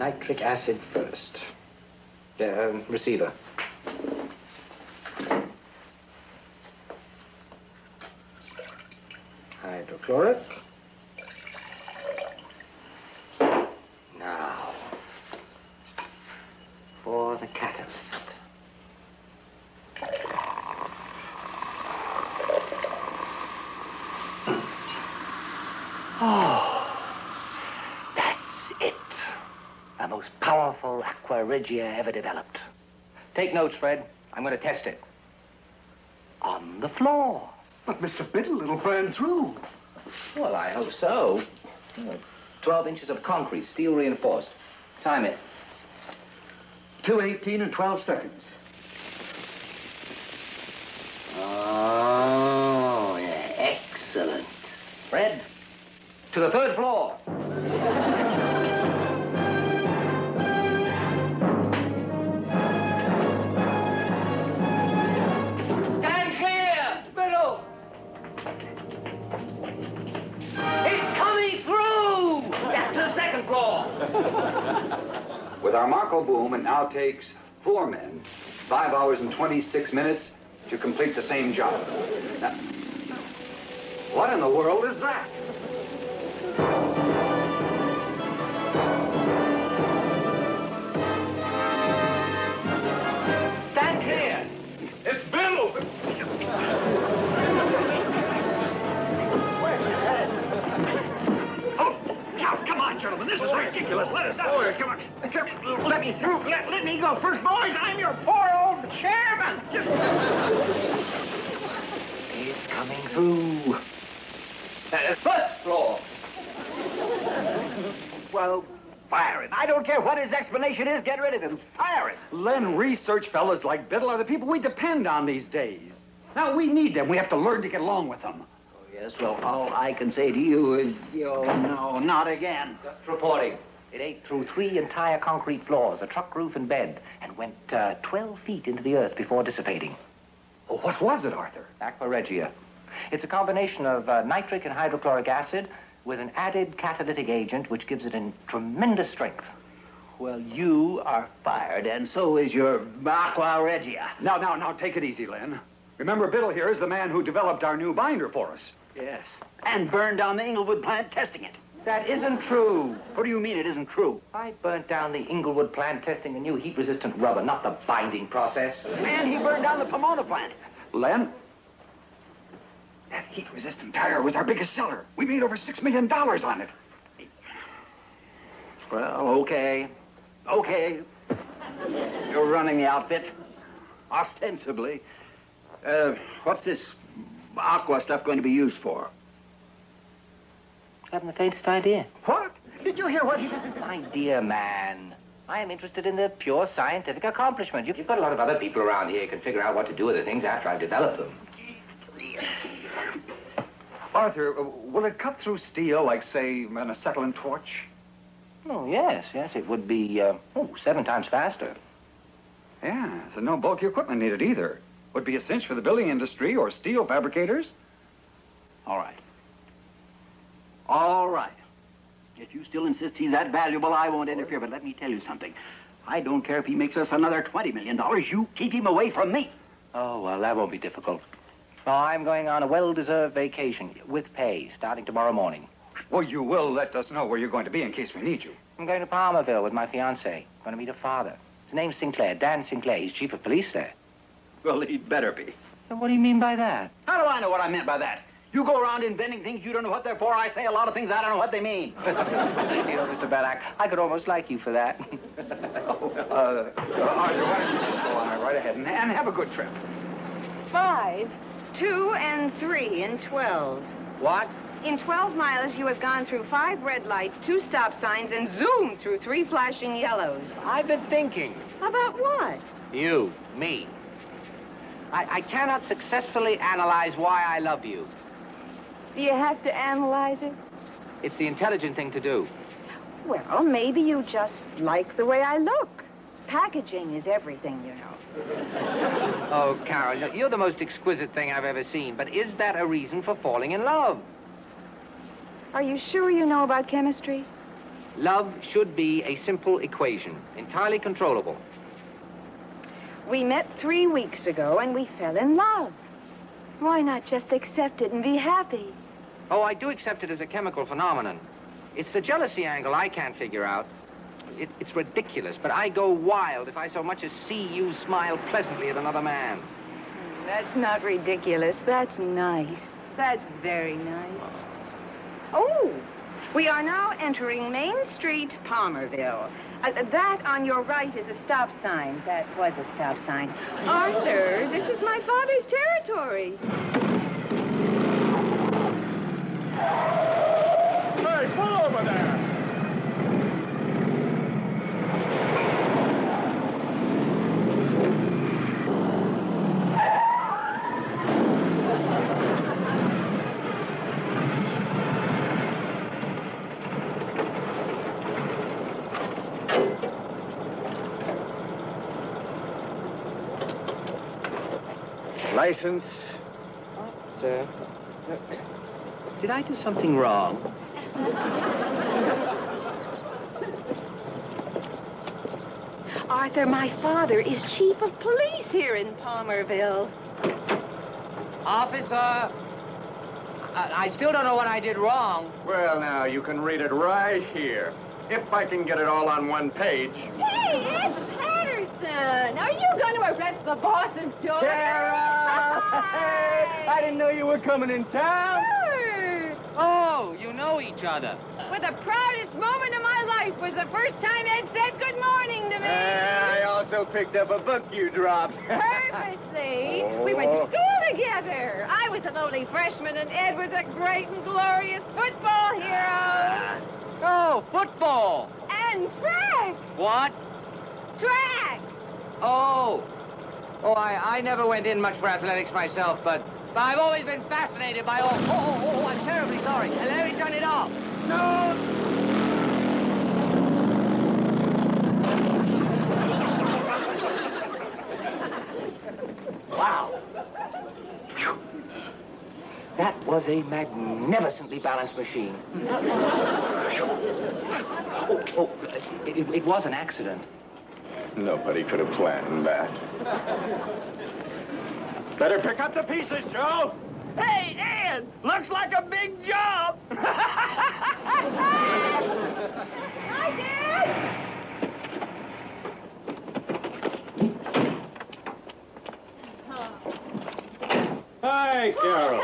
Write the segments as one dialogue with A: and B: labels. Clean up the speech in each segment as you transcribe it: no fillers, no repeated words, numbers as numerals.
A: nitric acid first. Receiver. Hydrochloric. Now, for the catalyst. Oh, that's it. The most powerful aqua regia ever developed. Take notes, Fred. I'm going to test it. On the floor.
B: But, Mr. Biddle, it'll burn through.
A: Well, I hope so. 12 inches of concrete, steel reinforced. Time it.
B: 2:18 and 12 seconds.
A: Oh, yeah, excellent. Fred, to the 3rd floor.
C: Stand clear, Biddle. It's coming through. Back to the 2nd floor.
D: With our Marco boom, it now takes 4 men, 5 hours and 26 minutes to complete the same job. Now, what in the world is that?
C: Stand clear.
E: It's Biddle!
C: Oh, now, come on, gentlemen. This is ridiculous. Let us out.
E: Boys, come on.
C: Let me through. Let me go first, boys. I'm your poor old chairman.
A: It's coming through.
C: 1st floor.
F: Well, fire him. I don't care what his explanation is. Get rid of him. Fire him.
D: Len, research fellows like Biddle are the people we depend on these days. Now, we need them. We have to learn to get along with them.
F: Yes, well, all I can say to you is, no, not again.
A: Just reporting. It ate through 3 entire concrete floors, a truck roof and bed, and went 12 feet into the earth before dissipating.
D: Oh, what was it, Arthur?
A: Aqua regia. It's a combination of nitric and hydrochloric acid with an added catalytic agent which gives it a tremendous strength.
F: Well, you are fired, and so is your aqua regia.
D: Now, take it easy, Len. Remember, Biddle here is the man who developed our new binder for us.
F: Yes. And burned down the Inglewood plant testing it.
A: That isn't true.
F: What do you mean it isn't true?
A: I burnt down the Inglewood plant testing a new heat-resistant rubber, not the binding process.
F: And he burned down the Pomona plant.
D: Len, that heat-resistant tire was our biggest seller. We made over $6 million on it.
F: Well, okay. Okay. You're running the outfit. Ostensibly. What's this aqua stuff going to be used for?
A: I haven't the faintest idea.
F: What? Did you hear what he...
A: My dear man, I am interested in the pure scientific accomplishment. You've got a lot of other people around here who can figure out what to do with the things after I've developed them.
D: Arthur, will it cut through steel like, say, an acetylene torch?
A: Oh, yes, it would be, 7 times faster.
D: Yeah, so no bulky equipment needed either. Would be a cinch for the building industry or steel fabricators.
F: All right. All right. If you still insist he's that valuable, I won't interfere, but let me tell you something. I don't care if he makes us another $20 million. You keep him away from me.
A: Oh, well, that won't be difficult. Oh, I'm going on a well-deserved vacation with pay starting tomorrow morning.
D: Well, you will let us know where you're going to be in case we need you.
A: I'm going to Palmerville with my fiancée. Going to meet her father. His name's Sinclair, Dan Sinclair. He's chief of police there.
F: Well, he'd better be.
A: So what do you mean by that?
F: How do I know what I meant by that? You go around inventing things you don't know what they're for. I say a lot of things I don't know what they mean.
A: You know, Mr. Belloc, I could almost like you for that.
D: Arthur, why don't you just go on right ahead and have a good trip?
G: 5, 2, and 3 in 12.
A: What?
G: In 12 miles, you have gone through 5 red lights, 2 stop signs, and zoomed through 3 flashing yellows.
A: I've been thinking.
G: About what?
A: You, me. I cannot successfully analyze why I love you.
G: Do you have to analyze it?
A: It's the intelligent thing to do.
G: Well, maybe you just like the way I look. Packaging is everything, you know.
A: Oh, Carol, you're the most exquisite thing I've ever seen, but is that a reason for falling in love?
G: Are you sure you know about chemistry?
A: Love should be a simple equation, entirely controllable.
G: We met 3 weeks ago and we fell in love. Why not just accept it and be happy?
A: Oh, I do accept it as a chemical phenomenon. It's the jealousy angle I can't figure out. It's ridiculous, but I go wild if I so much as see you smile pleasantly at another man.
G: That's not ridiculous. That's nice. That's very nice. Oh, we are now entering Main Street, Palmerville. That on your right is a stop sign. That was a stop sign. Arthur, this is my father's territory.
C: Hey, pull over there!
F: License?
A: Sir, did I do something wrong?
G: Arthur, my father is chief of police here in Palmerville.
A: Officer, I still don't know what I did wrong.
C: Well, now, you can read it right here. If I can get it all on one page.
E: Hey, Ed Patterson! Are you going to arrest the boss's daughter?
C: Hey, I didn't know you were coming in town.
E: Sure.
A: Oh, you know each other.
E: Well, the proudest moment of my life was the first time Ed said good morning to me.
C: I also picked up a book you dropped.
E: Purposely. We went to school together. I was a lowly freshman, and Ed was a great and glorious football hero.
A: Oh, football.
E: And track.
A: What?
E: Track.
A: Oh. Oh, I never went in much for athletics myself, but I've always been fascinated by all... Oh, I'm terribly sorry. Let me turn it off. No! Wow. Phew. That was a magnificently balanced machine. It was an accident.
C: Nobody could have planned that. Better pick up the pieces, Joe. Hey, Ed, looks like a big job.
E: Hi, Dad.
H: Hi, Carol.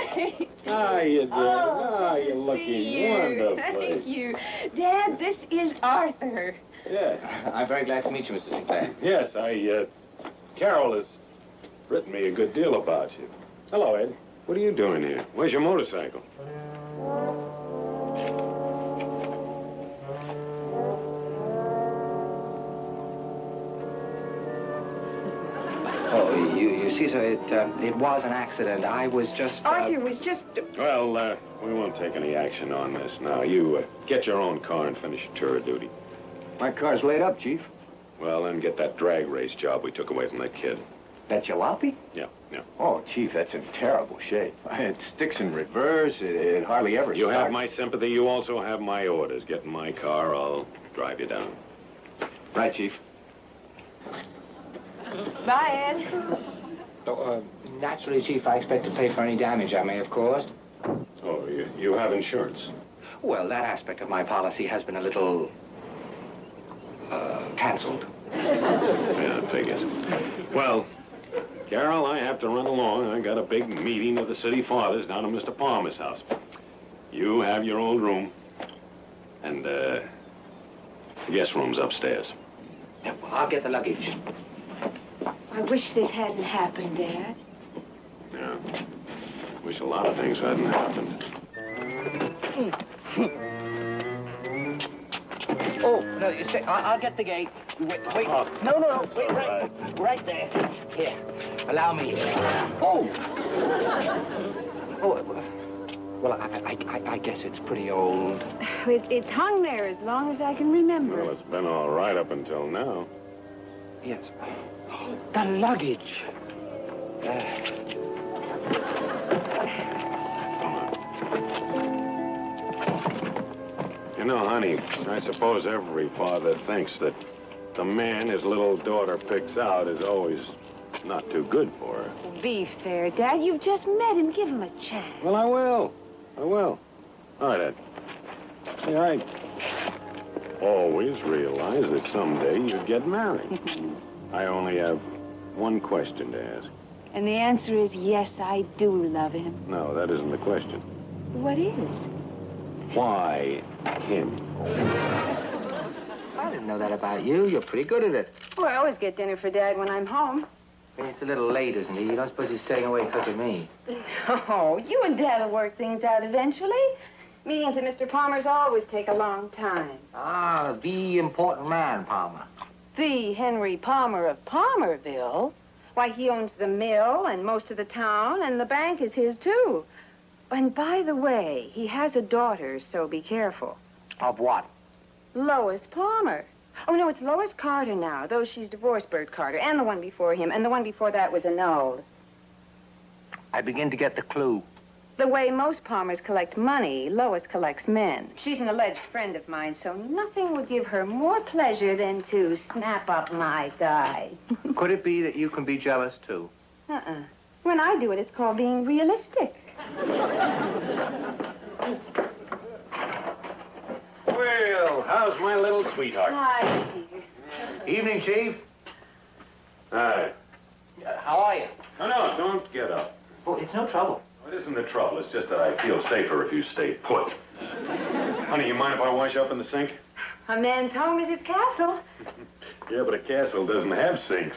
H: How you doing?
E: Oh,
H: you're looking
E: see you.
H: wonderful.
E: Thank you. Dad, this is Arthur.
H: Yes.
A: I'm very glad to meet you, Mr. Sinclair.
H: Yes, Carol has written me a good deal about you. Hello, Ed. What are you doing here? Where's your motorcycle?
A: Oh, you see, sir, it was an accident. I was just...
G: Arthur was just...
H: Well, we won't take any action on this now. You get your own car and finish your tour of duty.
F: My car's laid up, Chief.
H: Well, then get that drag race job we took away from that kid.
B: That jalopy?
H: Yeah.
B: Oh, Chief, that's in terrible shape. It sticks in reverse. It hardly ever
H: You
B: starts.
H: have my sympathy. You also have my orders. Get in my car. I'll drive you down.
B: Right, Chief.
E: Bye, Ed.
A: Naturally, Chief, I expect to pay for any damage I may have caused.
H: Oh, you have insurance?
A: Well, that aspect of my policy has been a little... canceled.
H: Yeah, I figured. Well, Carol, I have to run along. I got a big meeting of the city fathers down at Mr. Palmer's house. You have your own room. And, the guest room's upstairs.
A: Yeah, well, I'll get the luggage.
G: I wish this hadn't happened, Dad.
H: Yeah. Wish a lot of things hadn't happened.
A: Oh, no, you see, I'll get the gate. Wait.
H: Oh.
A: No, wait, right there. Here, allow me. Oh, well, I guess it's pretty old.
G: It's hung there as long as I can remember.
H: Well, it's been all right up until now.
A: Yes. The luggage.
H: You know, honey, I suppose every father thinks that the man his little daughter picks out is always not too good for her.
G: Be fair, Dad. You've just met him. Give him a chance.
H: Well, I will. I will. All right, Ed. See, I always realized that someday you'd get married. I only have one question to ask.
G: And the answer is yes, I do love him.
H: No, that isn't the question.
G: What is?
H: Why him?
A: I didn't know that about you. You're pretty good at it.
G: Well, I always get dinner for Dad when I'm home.
A: It's a little late, isn't it? You don't suppose he's staying away because of me?
G: Oh, you and Dad will work things out eventually. Meetings at Mr. Palmer's always take a long time.
A: Ah, the important man, Palmer.
G: The Henry Palmer of Palmerville. Why, he owns the mill and most of the town, and the bank is his, too. And by the way, he has a daughter, so be careful.
A: Of what?
G: Lois Palmer. Oh, no, it's Lois Carter now, though she's divorced Bert Carter, and the one before him, and the one before that was annulled.
A: I begin to get the clue.
G: The way most Palmers collect money, Lois collects men. She's an alleged friend of mine, so nothing would give her more pleasure than to snap up my guy.
A: Could it be that you can be jealous, too?
G: Uh-uh. When I do it, it's called being realistic.
H: Well, how's my little sweetheart?
G: Hi, dear.
A: Evening, Chief.
H: Hi.
A: How are you?
H: No, don't get up.
A: Oh, it's no trouble.
H: It isn't the trouble. It's just that I feel safer if you stay put. Honey, you mind if I wash up in the sink?
G: A man's home is his castle.
H: Yeah, but a castle doesn't have sinks.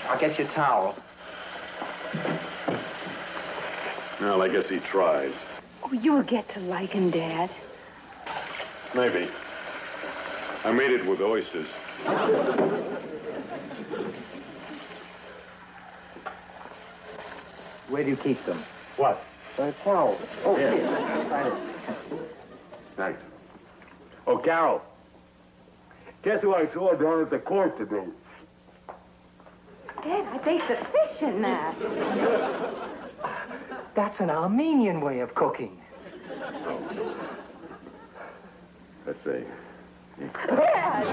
A: I'll get you a towel.
H: Well, I guess he tries.
G: Oh, you'll get to like him, Dad.
H: Maybe. I made it with oysters.
A: Where do you keep them?
H: What?
A: Towel. Oh,
H: Here.
A: here.
H: Thanks.
C: Oh, Carol. Guess who I saw down at the court today?
G: Dad, I baked the fish in that.
A: That's an Armenian way of cooking.
H: Let's see.
G: Dad!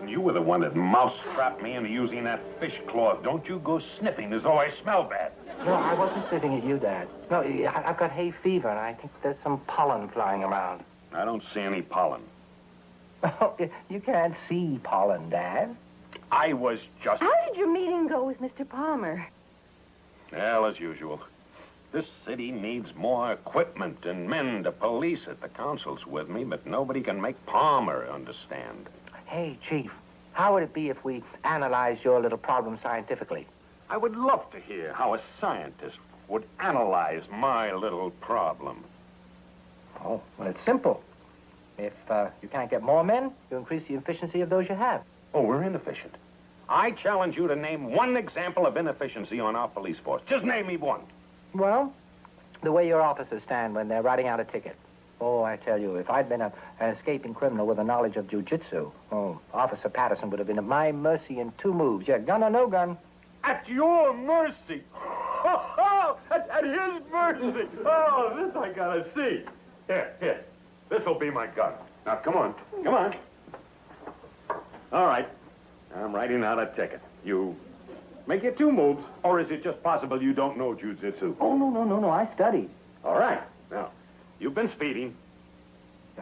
H: You were the one that mouse-trapped me into using that fish cloth. Don't you go sniffing as though I smell bad.
A: No, I wasn't sniffing at you, Dad. No, I've got hay fever, and I think there's some pollen flying around.
H: I don't see any pollen.
A: Oh, you can't see pollen, Dad.
H: I was just...
G: How did your meeting go with Mr. Palmer?
H: Well, as usual. This city needs more equipment and men to police it. The council's with me, but nobody can make Palmer understand.
A: Hey, Chief, how would it be if we analyzed your little problem scientifically?
H: I would love to hear how a scientist would analyze my little problem.
A: Oh, well, it's simple. If you can't get more men, you increase the efficiency of those you have.
H: Oh, we're inefficient. I challenge you to name one example of inefficiency on our police force. Just name me one.
A: Well, the way your officers stand when they're writing out a ticket. Oh, I tell you, if I'd been an escaping criminal with a knowledge of jiu-jitsu, Officer Patterson would have been at my mercy in 2 moves. Yeah, gun or no gun.
C: At your mercy. At his mercy. Oh, this I gotta see.
H: Here. This'll be my gun. Now, come on. All right. I'm writing out a ticket. You make your 2 moves, or is it just possible you don't know jiu-jitsu?
A: Oh, no, I studied.
H: All right. Now, you've been speeding.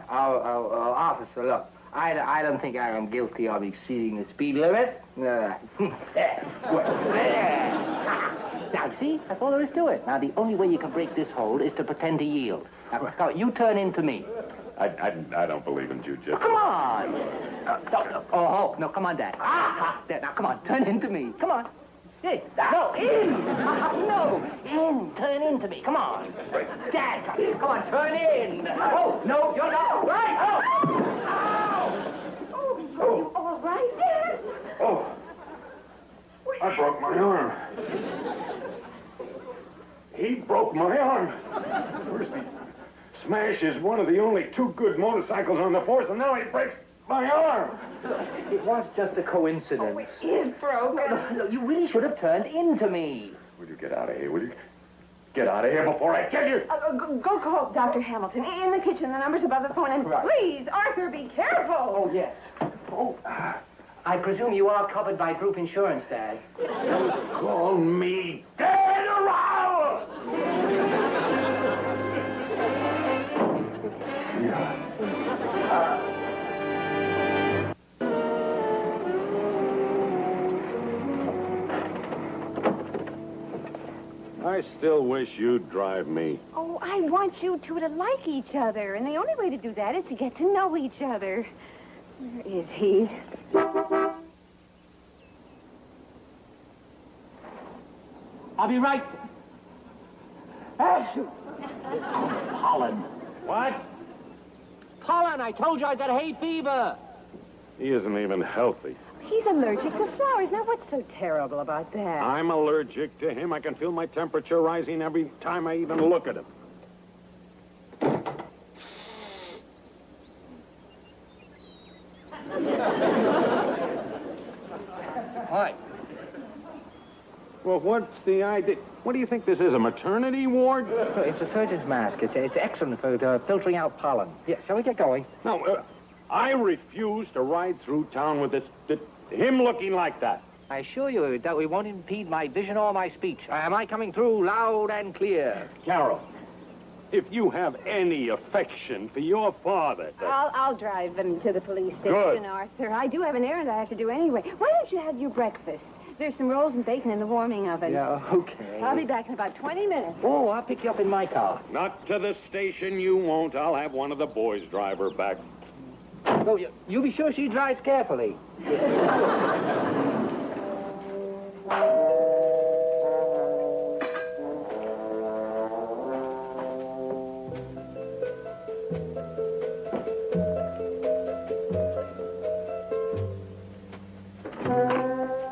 A: Officer, look, I don't think I am guilty of exceeding the speed limit. Now, see? That's all there is to it. Now, the only way you can break this hold is to pretend to yield. Now, come on, you turn into me.
H: I don't believe in jiu-jitsu.
A: Come on! No, come on, Dad. There, now, come on, turn into me. Come on. Hey, no, in! No, in, turn into me. Come on. Dad, come on, turn in. Oh, no, you're not. Right,
G: Oh, you all right, Dad?
H: Oh. I broke my arm. He broke my arm. First he smashes one of the only two good motorcycles on the force, and now he breaks my arm.
A: It was just a coincidence.
E: Oh, it is broken.
A: No, you really should have turned into me.
H: Will you get out of here, will you? Get out of here before I kill you.
E: Go call Dr. Hamilton. In the kitchen, the number's above the phone. And
A: Right.
E: please, Arthur, be careful.
A: Oh, yes. Oh, I presume you are covered by group insurance, Dad.
H: Call me dead around! I still wish you'd drive me.
E: Oh, I want you two to like each other. And the only way to do that is to get to know each other. Where is he?
A: I'll be right. Pollen.
H: What?
A: Pollen, I told you I got hay fever.
H: He isn't even healthy.
E: He's allergic to flowers. Now, what's so terrible about that?
H: I'm allergic to him. I can feel my temperature rising every time I even look at him.
A: Hi.
H: Well, what's the idea? What do you think this is, a maternity ward?
A: It's a surgeon's mask. It's excellent for filtering out pollen. Yeah, shall we get going?
H: No, I refuse to ride through town with him looking like that.
A: I assure you that we won't impede my vision or my speech. Am I coming through loud and clear?
H: Carol, if you have any affection for your father...
E: I'll drive them to the police station,
H: Good.
E: Arthur. I do have an errand I have to do anyway. Why don't you have your breakfast? There's some rolls and bacon in the warming oven.
A: Yeah, okay.
E: I'll be back in about 20 minutes.
A: Oh, I'll pick you up in my car.
H: Not to the station, you won't. I'll have one of the boys drive her back.
A: Oh, you be sure she drives carefully.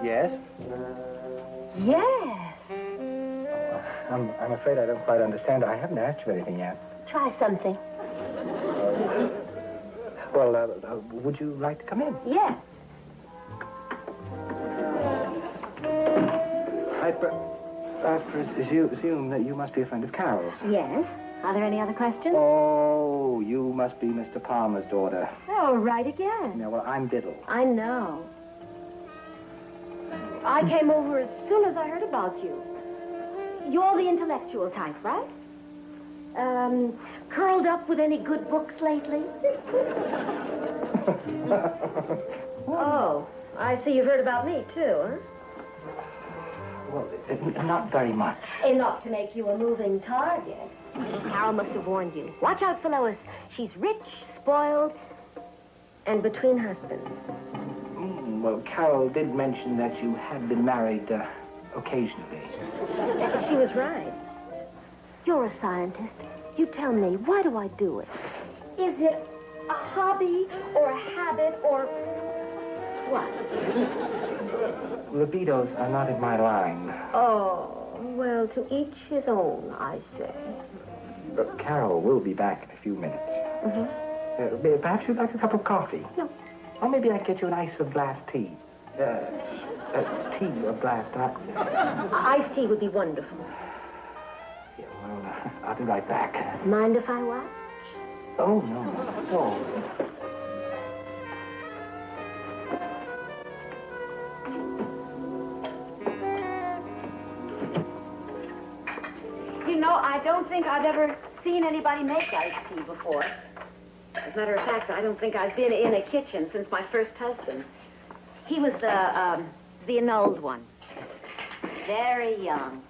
A: Yes?
E: Yes.
A: I'm afraid I don't quite understand. I haven't asked you anything yet.
E: Try something.
A: Well, would you like to come in?
E: Yes.
A: I presume that you must be a friend of Carol's.
E: Yes. Are there any other questions?
A: Oh, you must be Mr. Palmer's daughter.
E: Oh, right again.
A: No, well, I'm Biddles.
E: I know. I came over as soon as I heard about you. You're the intellectual type, right? Curled up with any good books lately? Oh, I see you've heard about me, too, huh?
A: Well, not very much.
E: Enough to make you a moving target. Carol must have warned you. Watch out for Lois. She's rich, spoiled, and between husbands.
A: Well, Carol did mention that you had been married occasionally.
E: She was right. You're a scientist. You tell me, why do I do it? Is it a hobby or a habit or what?
A: Libidos are not in my line.
E: Oh, well, to each his own, I say.
A: But Carol will be back in a few minutes.
E: Mm-hmm.
A: Perhaps you'd like a cup of coffee?
E: No.
A: Or maybe I'd get you an ice of glass tea. Tea of glass top.
E: Iced tea would be wonderful.
A: Yeah, well, I'll be right back.
E: Mind if I watch?
A: Oh, no. Oh.
E: You know, I don't think I've ever seen anybody make iced tea before. As a matter of fact, I don't think I've been in a kitchen since my first husband. He was the annulled one. Very young.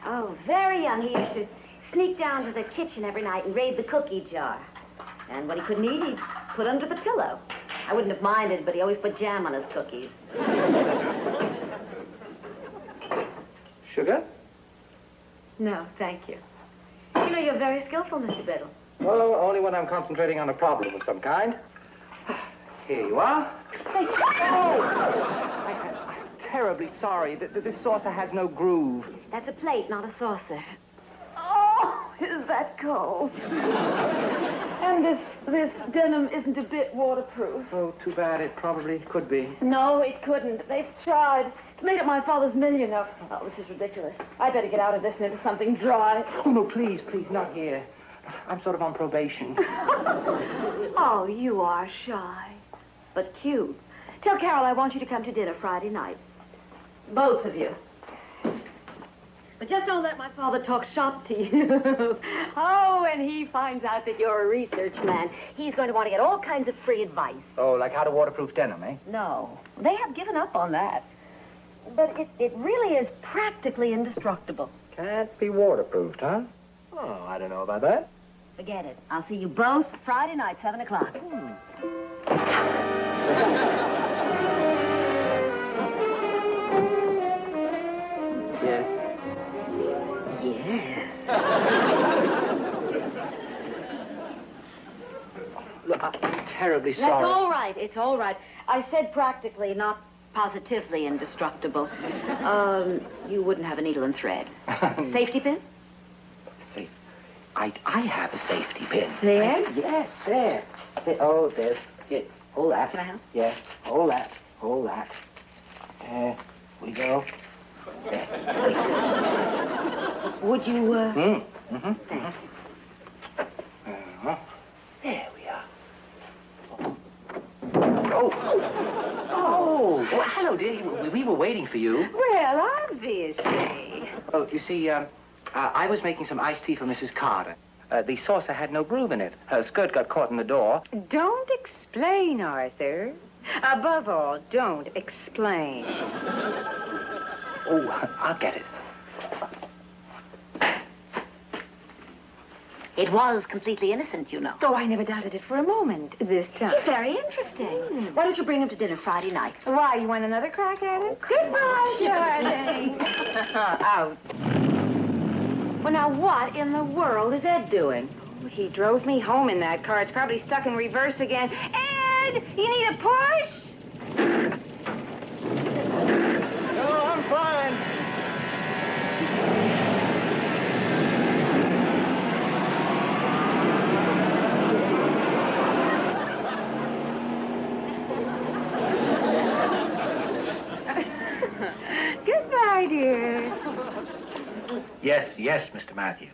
E: Oh, very young. He used to sneak down to the kitchen every night and raid the cookie jar. And what he couldn't eat, he'd put under the pillow. I wouldn't have minded, but he always put jam on his cookies.
A: Sugar?
E: No, thank you. You know, you're very skillful, Mr. Biddle.
A: Well, only when I'm concentrating on a problem of some kind. Here you are.
E: Hey,
A: Oh! I'm terribly sorry. This saucer has no groove.
E: That's a plate, not a saucer. Oh, is that cold? And this denim isn't a bit waterproof.
A: Oh, too bad. It probably could be.
E: No, it couldn't. They've tried. It's made up my father's million. Oh, this is ridiculous. I better get out of this and into something dry.
A: Oh, no, please, not here. I'm sort of on probation.
E: Oh, you are shy. But cute. Tell Carol I want you to come to dinner Friday night. Both of you. But just don't let my father talk shop to you. Oh, when he finds out that you're a research man, he's going to want to get all kinds of free advice.
A: Oh, like how to waterproof denim, eh?
E: No, they have given up on that. But it really is practically indestructible.
A: Can't be waterproofed, huh? Oh, I don't know about that.
E: Forget it. I'll see you both Friday night, 7 o'clock.
A: Yes.
E: Yes.
A: Look, I'm terribly sorry.
E: That's all right. It's all right. I said practically, not positively indestructible. You wouldn't have a needle and thread. Safety pin?
A: Safe. I have a safety pin.
E: There?
A: Yes, there. Oh, there's it. Hold that.
E: Can I help?
A: Yes. Hold that. Hold that. There we go. There.
E: Would you,
A: Thanks. There we are. Oh, well, hello, dear. We were waiting for you.
G: Well, obviously.
A: Oh, you see, I was making some iced tea for Mrs. Carter. The saucer had no groove in it. Her skirt got caught in the door.
G: Don't explain, Arthur. Above all, don't explain.
A: Oh, I'll get it.
E: It was completely innocent, you know.
G: Oh, I never doubted it for a moment this time.
E: He's very interesting. Why don't you bring him to dinner Friday night?
G: Why, you want another crack at it? Goodbye, darling. Out.
E: Well, now, what in the world is Ed doing?
G: He drove me home in that car. It's probably stuck in reverse again. Ed, you need a push?
A: No, I'm fine.
G: Goodbye, dear.
A: Yes, Mr. Matthews.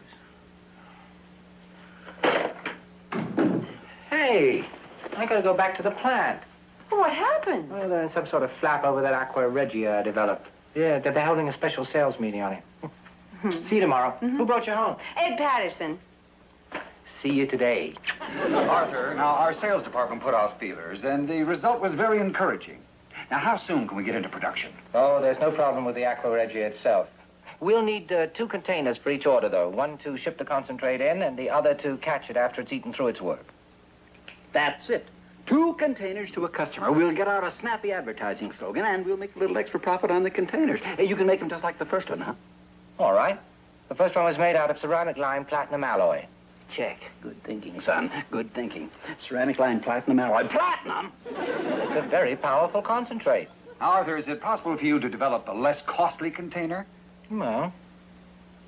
A: Hey, I gotta go back to the plant.
G: What happened?
A: Well, there's some sort of flap over that Aqua Regia I developed. Yeah, they're holding a special sales meeting on it. See you tomorrow. Who brought you home?
G: Ed Patterson.
A: See you today.
D: Arthur, now our sales department put out feelers, and the result was very encouraging. Now, how soon can we get into production?
A: Oh, there's no problem with the Aqua Regia itself. We'll need 2 containers for each order, though. One to ship the concentrate in, and the other to catch it after it's eaten through its work.
F: That's it. 2 containers to a customer. We'll get out a snappy advertising slogan, and we'll make a little extra profit on the containers. Hey, you can make them just like the first one, huh?
A: All right. The first one was made out of ceramic lime platinum alloy.
F: Check. Good thinking, son. Good thinking. Ceramic line platinum alloy. Platinum?
A: It's a very powerful concentrate.
D: Now, Arthur, is it possible for you to develop a less costly container?
A: Well,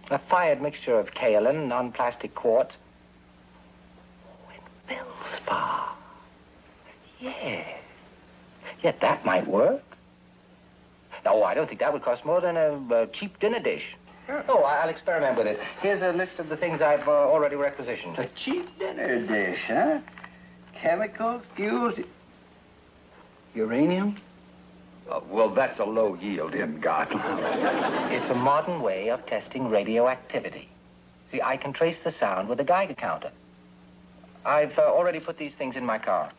A: a fired mixture of kaolin, non-plastic quartz. Oh, and feldspar. Yeah. Yeah, that might work. No, I don't think that would cost more than a cheap dinner dish. Oh, I'll experiment with it. Here's a list of the things I've already requisitioned.
F: A cheap dinner dish, huh? Chemicals, fuels, uranium?
D: Well, that's a low yield in God.
A: It's a modern way of testing radioactivity. See, I can trace the sound with a Geiger counter. I've already put these things in my car.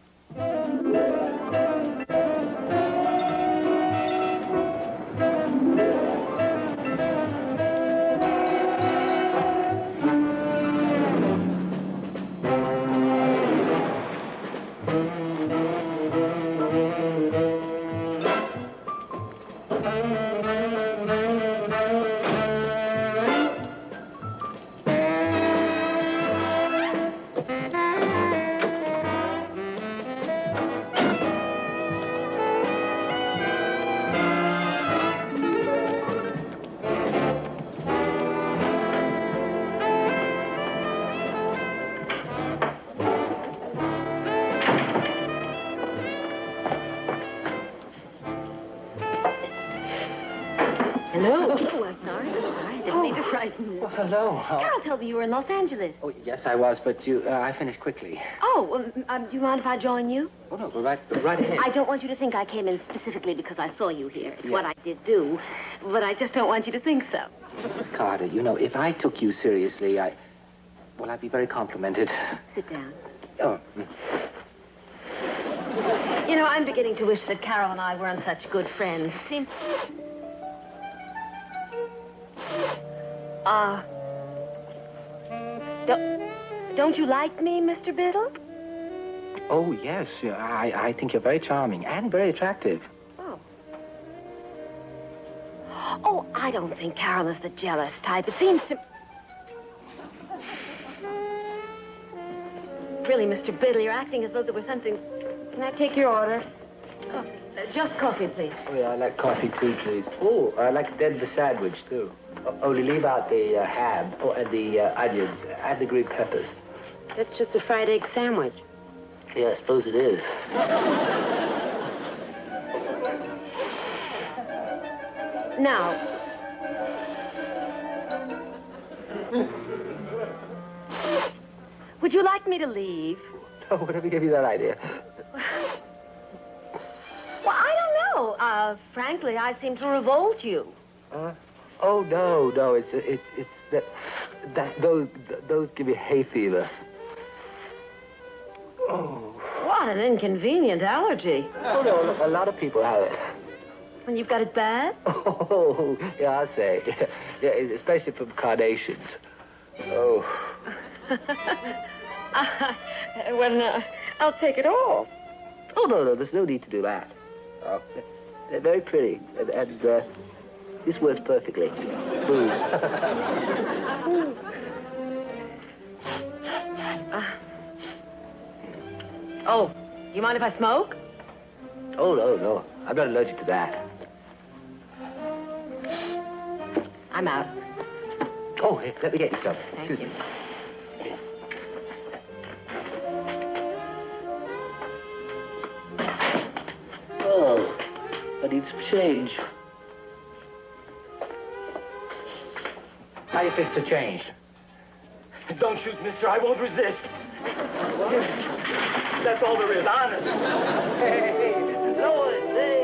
E: Hello. Oh, I'm sorry. I didn't mean to frighten you.
A: Well, hello.
E: Carol told me you were in Los Angeles.
A: Oh, yes, I was, but I finished quickly.
E: Oh, do you mind if I join you?
A: Oh, no, go right ahead.
E: I don't want you to think I came in specifically because I saw you here. It's what I did do, but I just don't want you to think so.
A: Mrs. Carter, you know, if I took you seriously, I'd be very complimented.
E: Sit down.
A: Oh.
E: You know, I'm beginning to wish that Carol and I weren't such good friends. It seems... Don't you like me, Mr. Biddle?
A: Oh, yes. I think you're very charming and very attractive.
E: Oh. Oh, I don't think Carol is the jealous type. It seems to... Really, Mr. Biddle, you're acting as though there was something... Can I take your order? Oh, just coffee, please.
A: Oh, yeah, I like coffee, too, please. Oh, I like the sandwich, too. Only leave out the ham, and the onions, and the green peppers.
E: That's just a fried egg sandwich.
A: Yeah, I suppose it is.
E: Now. Would you like me to leave?
A: Oh, whatever gave you that idea?
E: Well, I don't know. Frankly, I seem to revolt you.
A: Oh, no, it's those give me hay fever. Oh.
E: What an inconvenient allergy.
A: Oh, no, a lot of people have it.
E: And you've got it bad?
A: Oh, yeah, I'll say. Yeah, especially from carnations. Oh.
E: Well, I'll take it all.
A: Oh, no, there's no need to do that. They're very pretty, and this works perfectly. Boom.
E: Oh, you mind if I smoke?
A: Oh, no. I'm not allergic to that.
E: I'm out.
A: Oh, here, let me get you some.
E: Thank
A: Excuse
E: you.
A: me. Oh, I need some change. How you fix the change?
C: Don't shoot, mister. I won't resist. That's all there is, honest.
A: Hey, Lord, hey.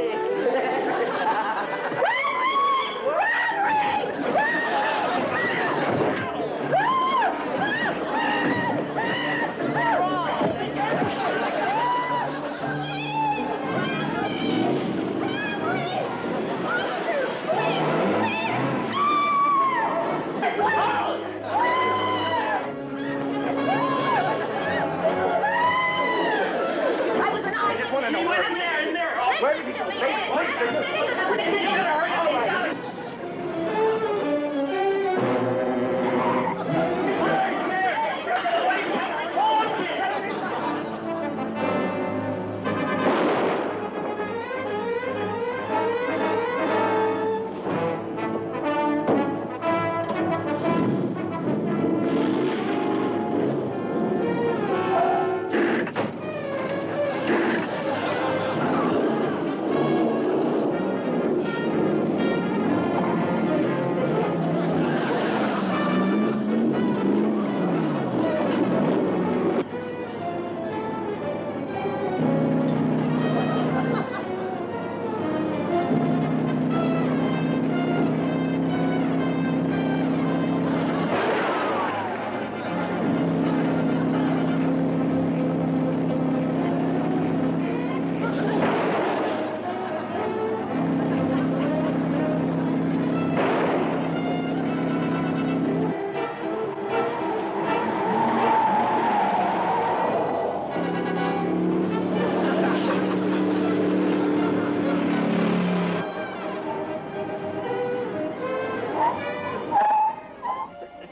C: Where did he go?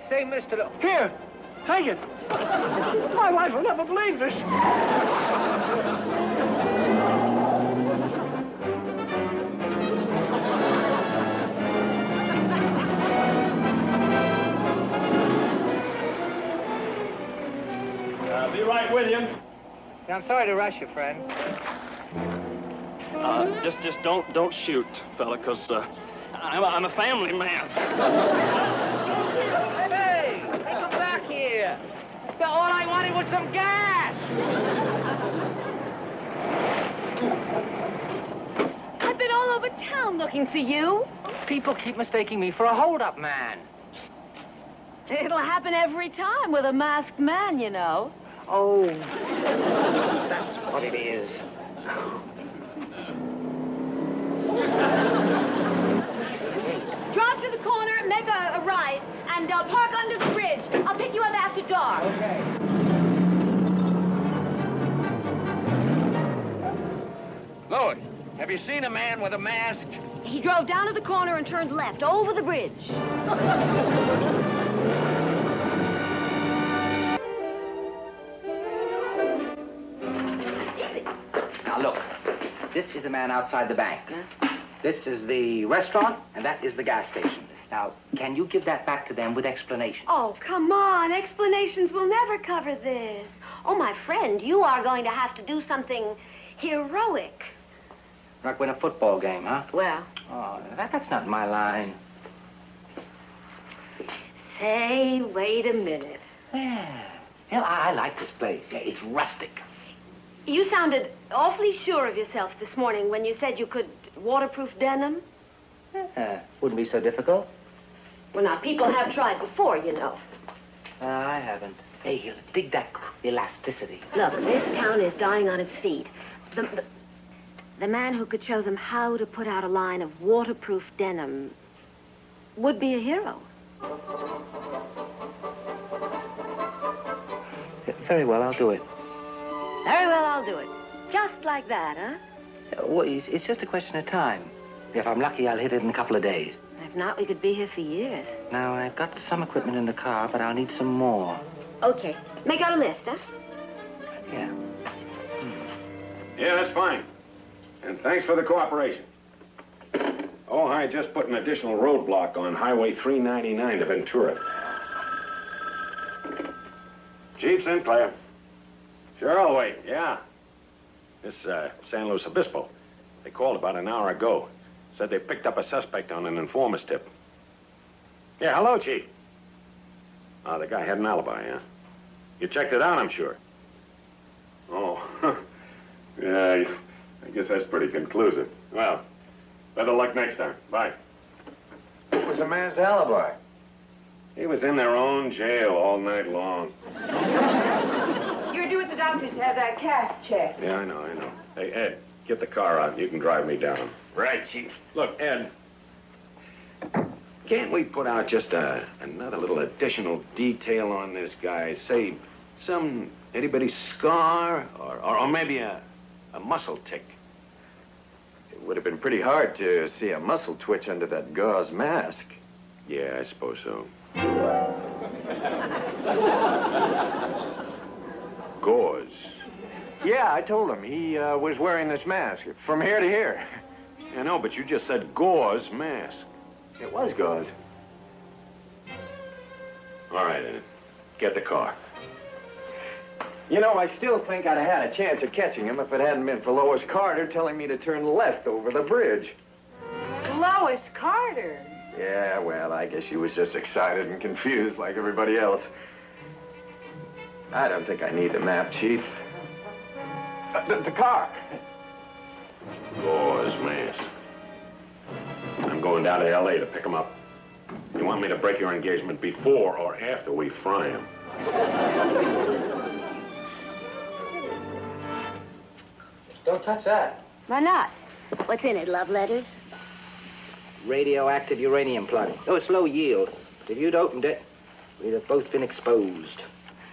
A: Say, Mr.
C: Here, take it. My wife will never believe this. Be right with you.
A: Yeah, I'm sorry to rush you, friend.
I: Just don't shoot, fella, because I'm a family man.
J: Hey, come back here. All I wanted was some gas.
E: I've been all over town looking for you.
A: People keep mistaking me for a hold-up man.
E: It'll happen every time with a masked man, you know.
A: Oh, that's what it is.
E: Drive to the corner, make a right, and park under the bridge. I'll pick you up after dark.
A: Okay.
I: Look, have you seen a man with a mask?
E: He drove down to the corner and turned left, over the bridge.
A: Now, look. This is the man outside the bank. This is the restaurant, and that is the gas station. Now, can you give that back to them with explanation?
E: Oh, come on. Explanations will never cover this. Oh, my friend, you are going to have to do something heroic.
A: Like win a football game, huh?
E: Well.
A: Oh, that's not my line.
E: Say, wait a minute.
A: Yeah. You know, I like this place. Yeah, it's rustic.
E: You sounded awfully sure of yourself this morning when you said you could waterproof denim.
A: Wouldn't be so difficult.
E: Well, now, people have tried before, you know.
A: I haven't. Hey, dig that elasticity.
E: Look, this town is dying on its feet. The man who could show them how to put out a line of waterproof denim would be a hero.
A: Very well, I'll do it.
E: Very well, I'll do it. Just like that, huh?
A: Well, it's just a question of time. If I'm lucky, I'll hit it in a couple of days.
E: If not, we could be here for years.
A: Now, I've got some equipment in the car, but I'll need some more.
E: Okay. Make out a list, huh?
A: Yeah.
H: Yeah, that's fine. And thanks for the cooperation. Oh, I just put an additional roadblock on Highway 399 to Ventura. Chief Sinclair. Sure, I'll wait, yeah. This, San Luis Obispo. They called about an hour ago. Said they picked up a suspect on an informer's tip. Yeah, hello, Chief. Oh, the guy had an alibi, huh? You checked it out, I'm sure. Oh, yeah, I guess that's pretty conclusive. Well, better luck next time. Bye.
B: What was the man's alibi?
H: He was in their own jail all night long.
G: You're due at the doctor's to have that cast checked.
H: Yeah, I know. Hey, Ed, get the car out and you can drive me down.
B: Right, Chief.
H: Look, Ed, can't we put out just another little additional detail on this guy? Say, some itty-bitty scar or maybe a muscle tick.
B: It would have been pretty hard to see a muscle twitch under that gauze mask.
H: Yeah, I suppose so. Gauze.
B: Yeah, I told him. He was wearing this mask from here to here.
H: I know, but you just said gauze mask.
B: It was gauze.
H: All right, Ed. Get the car.
B: You know, I still think I'd have had a chance of catching him if it hadn't been for Lois Carter telling me to turn left over the bridge.
G: Lois Carter.
B: Yeah, well, I guess she was just excited and confused like everybody else. I don't think I need the map, Chief. The car.
H: Gauze mask. I'm going down to L.A. to pick him up. You want me to break your engagement before or after we fry him?
A: Don't touch that.
E: Why not? What's in it, love letters?
A: Radioactive uranium plug. Oh, it's low yield. But if you'd opened it, we'd have both been exposed.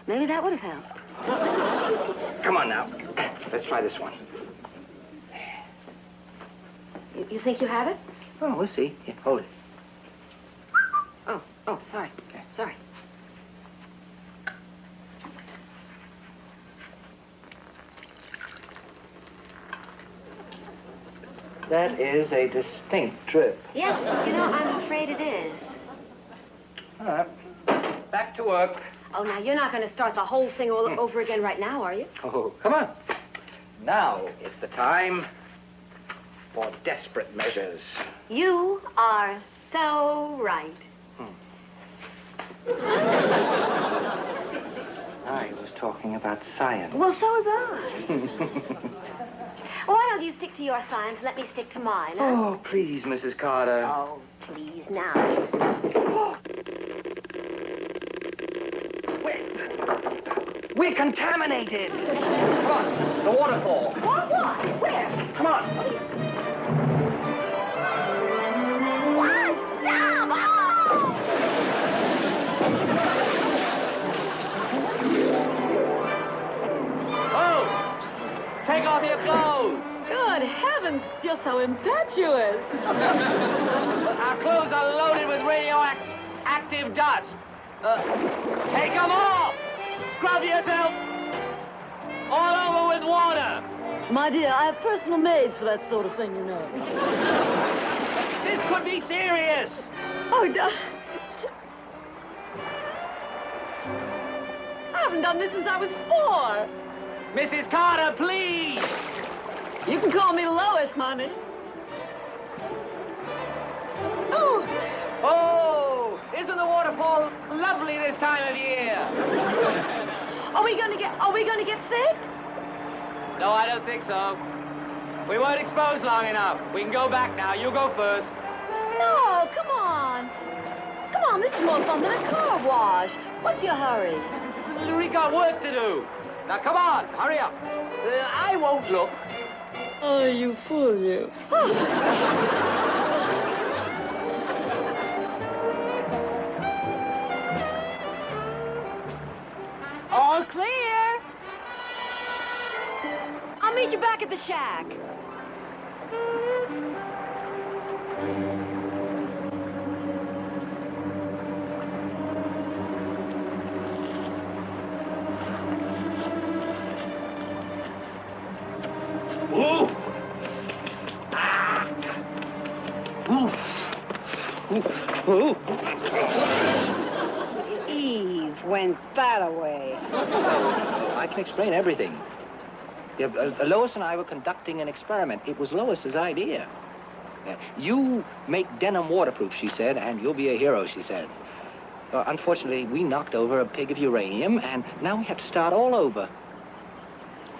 E: Maybe that would have helped.
A: Come on now. Let's try this one.
E: You think you have it?
A: Oh, we'll see. Here, hold it.
E: Oh, sorry.
A: Okay.
E: Sorry.
A: That is a distinct trip.
E: Yes, you know, I'm afraid it is.
A: All right. Back to work.
E: Oh, now, you're not going to start the whole thing all over again right now, are you?
A: Oh, come on. Now is the time for desperate measures.
E: You are so right.
A: I was talking about science.
E: Well, so was I. Why don't you stick to your science and let me stick to mine, huh?
A: Oh, please, Mrs. Carter.
E: Oh, please, now.
A: We're contaminated.
I: Come on, the waterfall.
E: What? Where?
I: Come on.
E: What? Stop!
J: Oh! Take off your clothes.
K: Good heavens, you're so impetuous.
J: Our clothes are loaded with radioactive dust. Take them off! Scrub yourself all over with water.
K: My dear, I have personal maids for that sort of thing, you know.
J: This could be serious.
K: Oh, I haven't done this since I was 4.
J: Mrs. Carter, please.
K: You can call me Lois, honey. Oh!
J: Oh, isn't the waterfall lovely this time of year?
K: Are we going to get sick?
J: No, I don't think so. We weren't exposed long enough. We can go back now. You go first.
K: No, come on. Come on, this is more fun than a car wash. What's your hurry?
J: We got work to do. Now, come on, hurry up. I won't look.
K: Oh, you fool, you.
E: All clear. I'll meet you back at the shack.
C: Ooh. Ooh.
G: Eve went that away.
A: I can explain everything. Yeah, Lois and I were conducting an experiment. It was Lois's idea. You make denim waterproof, she said, and you'll be a hero, she said. Unfortunately, we knocked over a pig of uranium, and now we have to start all over.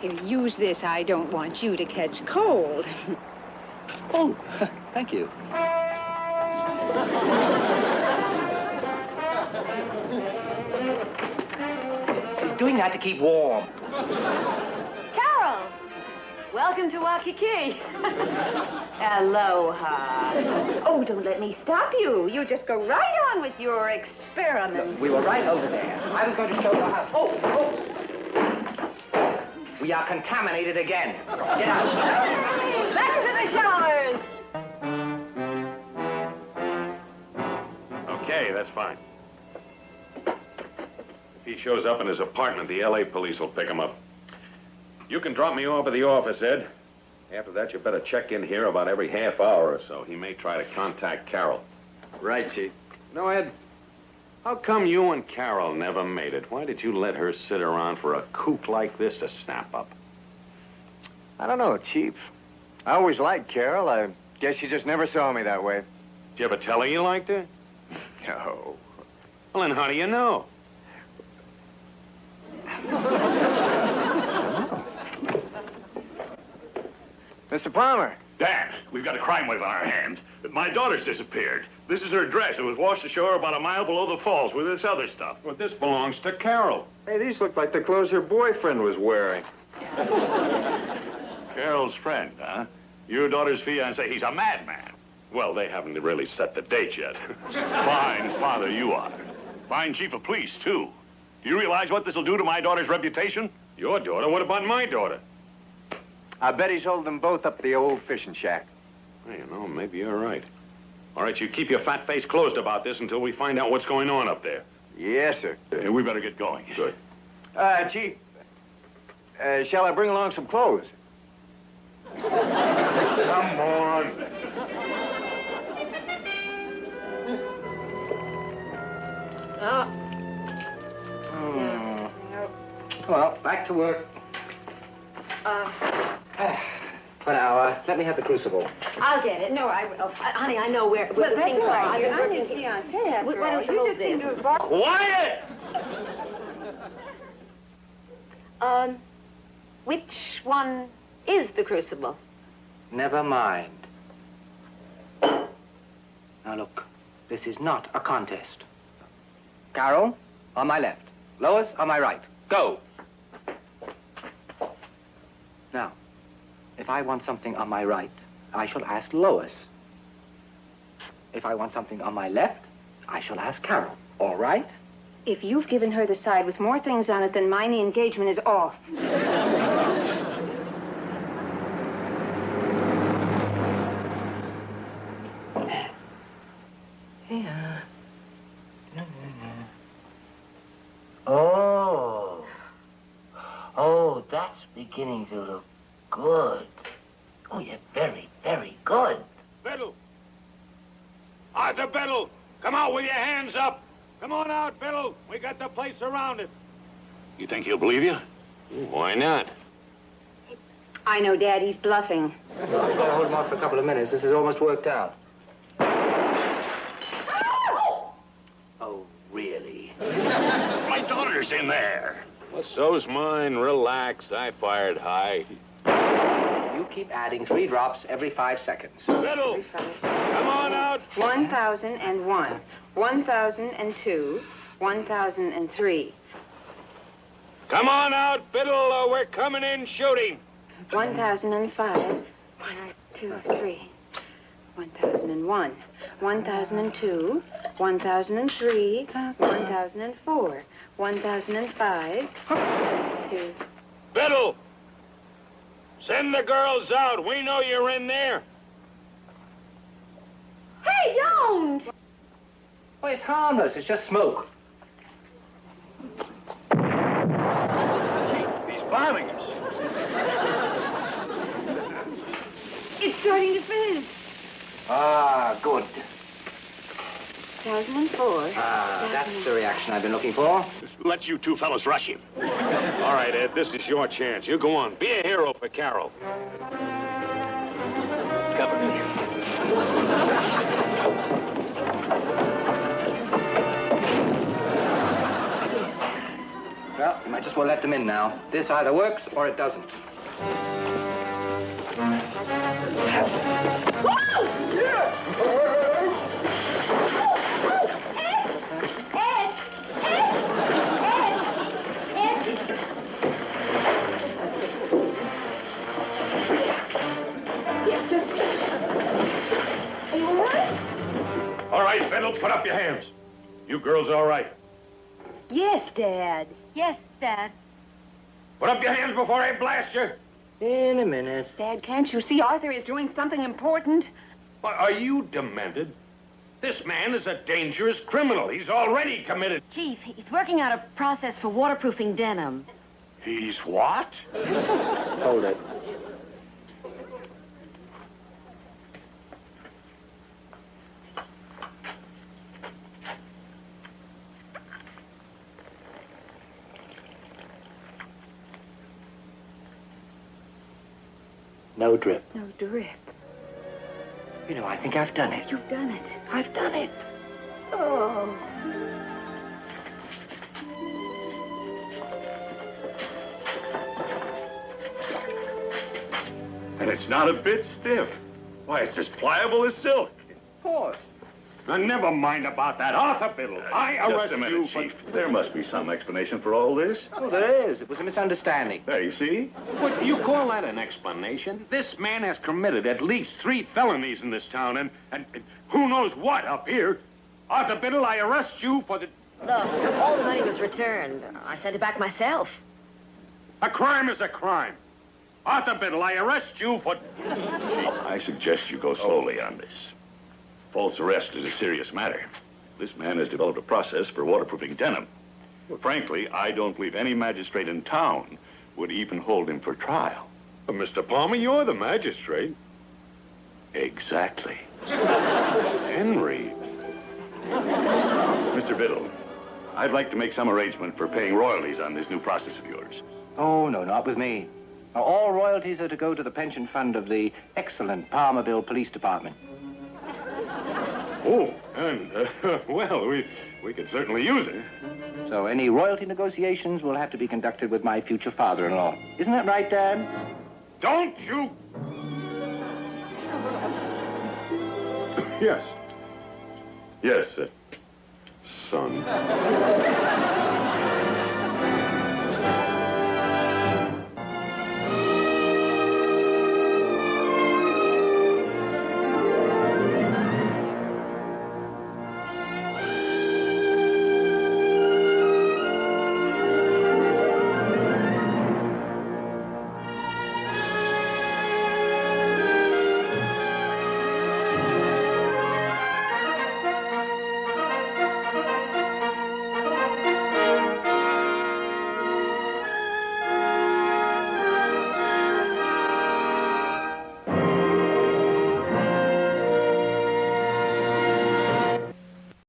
G: Here, use this. I don't want you to catch cold.
A: Oh, thank you. She's doing that to keep warm.
E: Carol, welcome to Waikiki.
G: Aloha. Oh, don't let me stop you. You just go right on with your experiments.
A: We were right over there. I was going to show you how. Oh! We are contaminated again. Get out.
E: Back to the showers.
H: Okay, that's fine. If he shows up in his apartment, the L.A. police will pick him up. You can drop me off at the office, Ed. After that, you better check in here about every half hour or so. He may try to contact Carol.
B: Right, Chief.
H: No, Ed. How come you and Carol never made it? Why did you let her sit around for a kook like this to snap up?
B: I don't know, Chief. I always liked Carol. I guess she just never saw me that way.
H: Did you ever tell her you liked her?
B: No.
H: Well, then how do you know?
B: Mr. Palmer.
C: Dan, we've got a crime wave on our hands. My daughter's disappeared. This is her dress. It was washed ashore about a mile below the falls with this other stuff.
H: Well, this belongs to Carol.
B: Hey, these look like the clothes her boyfriend was wearing.
C: Carol's friend, huh? Your daughter's fiancé, he's a madman.
H: Well, they haven't really set the date yet.
C: Fine father you are. Fine chief of police, too. Do you realize what this will do to my daughter's reputation?
H: Your daughter? What about my daughter?
B: I bet he's holding them both up at the old fishing shack.
H: Well, you know, maybe you're right. All right, you keep your fat face closed about this until we find out what's going on up there.
B: Yes, sir.
C: We better get going.
H: Good.
B: Chief, shall I bring along some clothes?
C: Come on.
A: Well, back to work. For an hour. Let me have the crucible.
E: I'll get it. No, I will. Honey, I know where
G: Well,
E: the
G: that's
E: things
G: all right.
E: are.
G: I'm his fiancée, after
E: Why
G: all.
E: don't you
G: You
E: hold
G: just seem
E: this?
G: to have bought...
C: Quiet!
E: Which one is the crucible?
A: Never mind. Now look, this is not a contest. Carol, on my left. Lois, on my right. Go. Now, if I want something on my right, I shall ask Lois. If I want something on my left, I shall ask Carol. All right?
G: If you've given her the side with more things on it than mine, the engagement is off.
A: Yeah. Oh. Oh, that's beginning to look good. Oh, you're very, very good.
H: Biddle! Arthur Biddle! Come out with your hands up! Come on out, Biddle! We got the place surrounded.
C: You think he'll believe you?
H: Why not?
G: I know Daddy's bluffing.
A: I've got to hold him off for a couple of minutes. This is almost worked out. Oh, really?
C: My daughter's in there.
H: Well, so's mine. Relax. I fired high.
A: You keep adding 3 drops every 5 seconds.
H: Biddle! Come on out!
G: 1001, 1002, 1003,
H: Come on out, Biddle, or we're coming in shooting.
G: 1005, 1, 2, 3, 1001, 1002, 1003, 1004, 1005, 2.
H: Biddle! Send the girls out. We know you're in there.
E: Hey, don't!
A: Oh, it's harmless. It's just smoke.
C: He's bombing us.
G: It's starting to fizz.
A: Ah, good.
G: 1004.
A: Ah, that's the reaction I've been looking for.
C: Let you two fellas rush him.
H: All right, Ed, this is your chance. You go on. Be a hero for Carol.
C: Cover me.
A: Well, you might just well let them in now. This either works or it doesn't.
C: All right, Biddle, put up your hands. You girls all right?
G: Yes, Dad.
E: Yes, Dad.
C: Put up your hands before I blast you.
A: In a minute.
G: Dad, can't you see Arthur is doing something important?
H: Why, are you demented? This man is a dangerous criminal. He's already committed.
K: Chief, he's working out a process for waterproofing denim.
C: He's what?
A: Hold it. No drip.
G: No drip.
A: You know, I think I've done it.
G: You've done it.
A: I've done it.
G: Oh.
C: And it's not a bit stiff. Why, it's as pliable as silk.
A: Of course.
H: Now, never mind about that. Arthur Biddle, I arrest
C: Just a minute,
H: you for...
C: Chief. There must be some explanation for all this.
A: Oh, there is. It was a misunderstanding.
C: There, you see?
H: What, you call that an explanation? This man has committed at least 3 felonies in this town, and who knows what up here. Arthur Biddle, I arrest you for the...
K: Look, all the money was returned. I sent it back myself.
H: A crime is a crime. Arthur Biddle, I arrest you for...
C: Chief, I suggest you go slowly on this. False arrest is a serious matter. This man has developed a process for waterproofing denim. Frankly, I don't believe any magistrate in town would even hold him for trial.
H: Mr. Palmer, you're the magistrate.
C: Exactly.
H: Henry.
C: Mr. Biddle, I'd like to make some arrangement for paying royalties on this new process of yours.
A: Oh, no, not with me. Now, all royalties are to go to the pension fund of the excellent Palmerville Police Department.
H: Oh, and, well, we could certainly use it.
A: So any royalty negotiations will have to be conducted with my future father-in-law. Isn't that right, Dad?
H: Don't you... Yes. Yes, son.